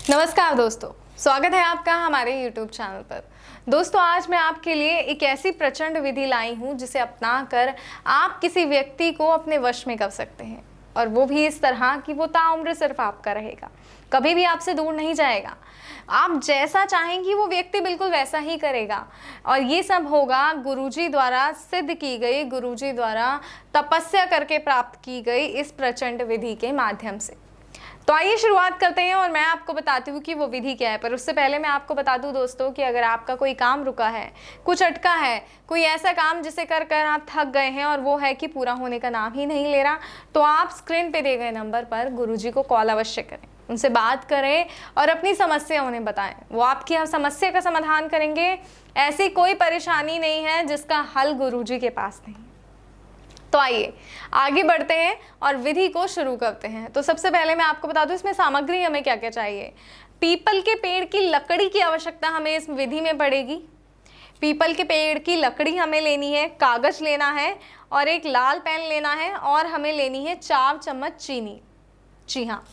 नमस्कार दोस्तों, स्वागत है आपका हमारे YouTube चैनल पर। दोस्तों, आज मैं आपके लिए एक ऐसी प्रचंड विधि लाई हूँ जिसे अपनाकर आप किसी व्यक्ति को अपने वश में कर सकते हैं, और वो भी इस तरह कि वो ताउम्र सिर्फ आपका रहेगा, कभी भी आपसे दूर नहीं जाएगा। आप जैसा चाहेंगी वो व्यक्ति बिल्कुल वैसा ही करेगा, और ये सब होगा गुरुजी द्वारा सिद्ध की गई, गुरुजी द्वारा तपस्या करके प्राप्त की गई इस प्रचंड विधि के माध्यम से। तो आइए शुरुआत करते हैं और मैं आपको बताती हूँ कि वो विधि क्या है। पर उससे पहले मैं आपको बता दूँ दोस्तों कि अगर आपका कोई काम रुका है, कुछ अटका है, कोई ऐसा काम जिसे कर कर आप थक गए हैं और वो है कि पूरा होने का नाम ही नहीं ले रहा, तो आप स्क्रीन पे दिए गए नंबर पर गुरुजी को कॉल अवश्य करें, उनसे बात करें और अपनी समस्या उन्हें बताएं। वो आपकी हर समस्या का समाधान करेंगे। ऐसी कोई परेशानी नहीं है जिसका हल गुरुजी के पास नहीं। तो आइए आगे बढ़ते हैं और विधि को शुरू करते हैं। तो सबसे पहले मैं आपको बता दूं इसमें सामग्री हमें क्या क्या चाहिए। पीपल के पेड़ की लकड़ी की आवश्यकता हमें इस विधि में पड़ेगी। पीपल के पेड़ की लकड़ी हमें लेनी है, कागज लेना है और एक लाल पेन लेना है, और हमें लेनी है 4 चम्मच चीनी। जी हाँ,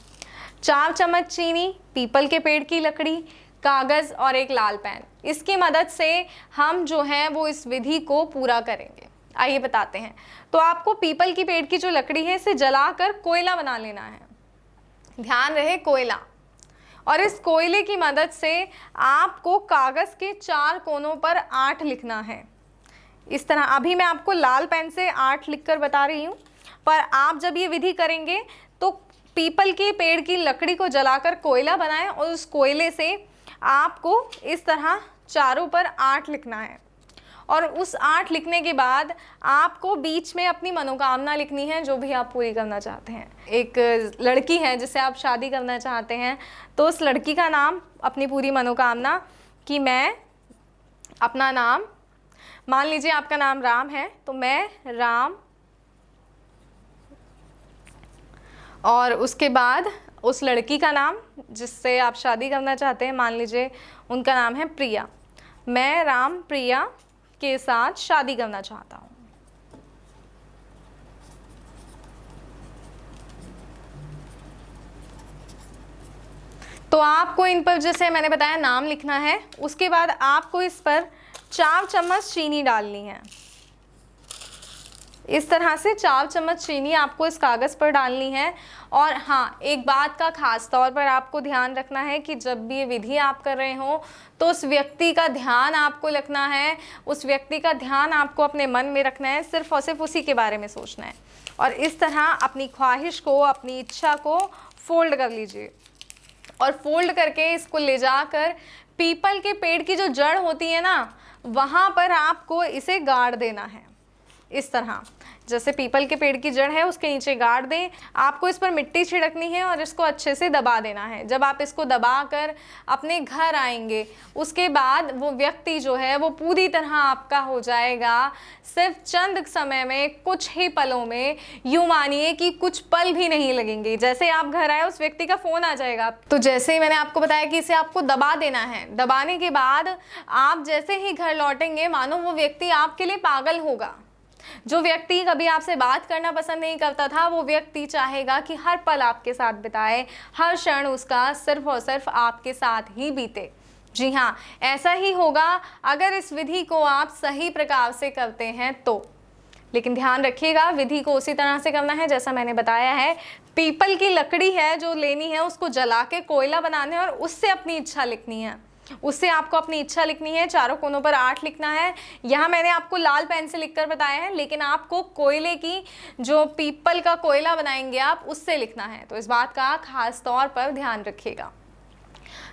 4 चम्मच चीनी, पीपल के पेड़ की लकड़ी, कागज और एक लाल पेन। इसकी मदद से हम जो है वो इस विधि को पूरा करेंगे। आइए बताते हैं। तो आपको पीपल की पेड़ की जो लकड़ी है इसे जलाकर कोयला बना लेना है। ध्यान रहे, कोयला। और इस कोयले की मदद से आपको कागज के 4 कोनों पर 8 लिखना है। इस तरह अभी मैं आपको लाल पेन से 8 लिखकर बता रही हूँ, पर आप जब ये विधि करेंगे तो पीपल के पेड़ की लकड़ी को जलाकर कोयला बनाएं और उस कोयले से आपको इस तरह चारों पर 8 लिखना है। और उस 8 लिखने के बाद आपको बीच में अपनी मनोकामना लिखनी है, जो भी आप पूरी करना चाहते हैं। एक लड़की है जिससे आप शादी करना चाहते हैं, तो उस लड़की का नाम, अपनी पूरी मनोकामना कि मैं अपना नाम, मान लीजिए आपका नाम राम है, तो मैं राम, और उसके बाद उस लड़की का नाम जिससे आप शादी करना चाहते हैं, मान लीजिए उनका नाम है प्रिया, मैं राम प्रिया के साथ शादी करना चाहता हूँ। तो आपको इन पर, जैसे मैंने बताया, नाम लिखना है। उसके बाद आपको इस पर 4 चम्मच चीनी डालनी है। इस तरह से 4 चम्मच चीनी आपको इस कागज़ पर डालनी है। और हाँ, एक बात का खास तौर पर आपको ध्यान रखना है कि जब भी ये विधि आप कर रहे हो तो उस व्यक्ति का ध्यान आपको रखना है, उस व्यक्ति का ध्यान आपको अपने मन में रखना है, सिर्फ और सिर्फ उसी के बारे में सोचना है। और इस तरह अपनी ख्वाहिश को, अपनी इच्छा को फोल्ड कर लीजिए, और फोल्ड करके इसको ले जाकर पीपल के पेड़ की जो जड़ होती है ना, वहाँ पर आपको इसे गाड़ देना है। इस तरह जैसे पीपल के पेड़ की जड़ है उसके नीचे गाड़ दें। आपको इस पर मिट्टी छिड़कनी है और इसको अच्छे से दबा देना है। जब आप इसको दबाकर अपने घर आएंगे, उसके बाद वो व्यक्ति जो है वो पूरी तरह आपका हो जाएगा। सिर्फ चंद समय में, कुछ ही पलों में, यूँ मानिए कि कुछ पल भी नहीं लगेंगे। जैसे आप घर आए उस व्यक्ति का फ़ोन आ जाएगा। तो जैसे ही मैंने आपको बताया कि इसे आपको दबा देना है, दबाने के बाद आप जैसे ही घर लौटेंगे, मानो वो व्यक्ति आपके लिए पागल होगा। जो व्यक्ति कभी आपसे बात करना पसंद नहीं करता था, वो व्यक्ति चाहेगा कि हर पल आपके साथ बिताए, हर क्षण उसका सिर्फ और सिर्फ आपके साथ ही बीते। जी हाँ, ऐसा ही होगा अगर इस विधि को आप सही प्रकार से करते हैं तो। लेकिन ध्यान रखिएगा, विधि को उसी तरह से करना है जैसा मैंने बताया है। पीपल की लकड़ी है जो लेनी है, उसको जला के कोयला बनाना है और उससे अपनी इच्छा लिखनी है। उससे आपको अपनी इच्छा लिखनी है। चारों कोनों पर 8 लिखना है। यहाँ मैंने आपको लाल पेन से लिखकर बताया है, लेकिन आपको कोयले की, जो पीपल का कोयला बनाएंगे आप, उससे लिखना है। तो इस बात का खास तौर पर ध्यान रखिएगा।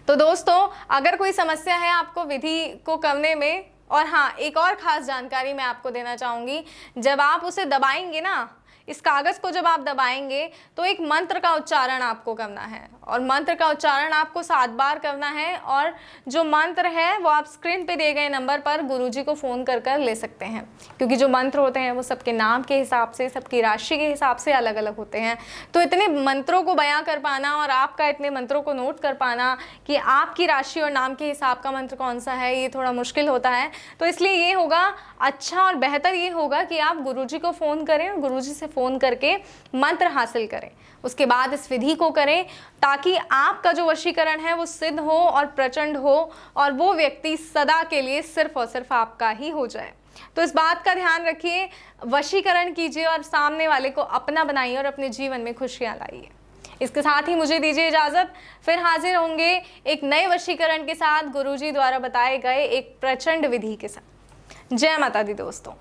तो दोस्तों, अगर कोई समस्या है आपको विधि को करने में, और हाँ, एक और ख़ास जानकारी मैं आपको देना चाहूँगी। जब आप उसे दबाएंगे ना, इस कागज़ को जब आप दबाएंगे तो एक मंत्र का उच्चारण आपको करना है, और मंत्र का उच्चारण आपको 7 बार करना है। और जो मंत्र है वो आप स्क्रीन पे दिए गए नंबर पर गुरुजी को फ़ोन कर कर ले सकते हैं, क्योंकि जो मंत्र होते हैं वो सबके नाम के हिसाब से, सबकी राशि के हिसाब से अलग अलग होते हैं। तो इतने मंत्रों को बयां कर पाना और आपका इतने मंत्रों को नोट कर पाना कि आपकी राशि और नाम के हिसाब का मंत्र कौन सा है, ये थोड़ा मुश्किल होता है। तो इसलिए ये होगा, अच्छा और बेहतर ये होगा कि आप गुरुजी को फ़ोन करें, और गुरुजी से फ़ोन करके मंत्र हासिल करें। उसके बाद इस विधि को करें ताकि आपका जो वशीकरण है वो सिद्ध हो और प्रचंड हो और वो व्यक्ति सदा के लिए सिर्फ और सिर्फ आपका ही हो जाए। तो इस बात का ध्यान रखिए, वशीकरण कीजिए और सामने वाले को अपना बनाइए और अपने जीवन में खुशियां लाइए। इसके साथ ही मुझे दीजिए इजाज़त, फिर हाजिर होंगे एक नए वशीकरण के साथ, गुरुजी द्वारा बताए गए एक प्रचंड विधि के साथ। जय माता दी दोस्तों।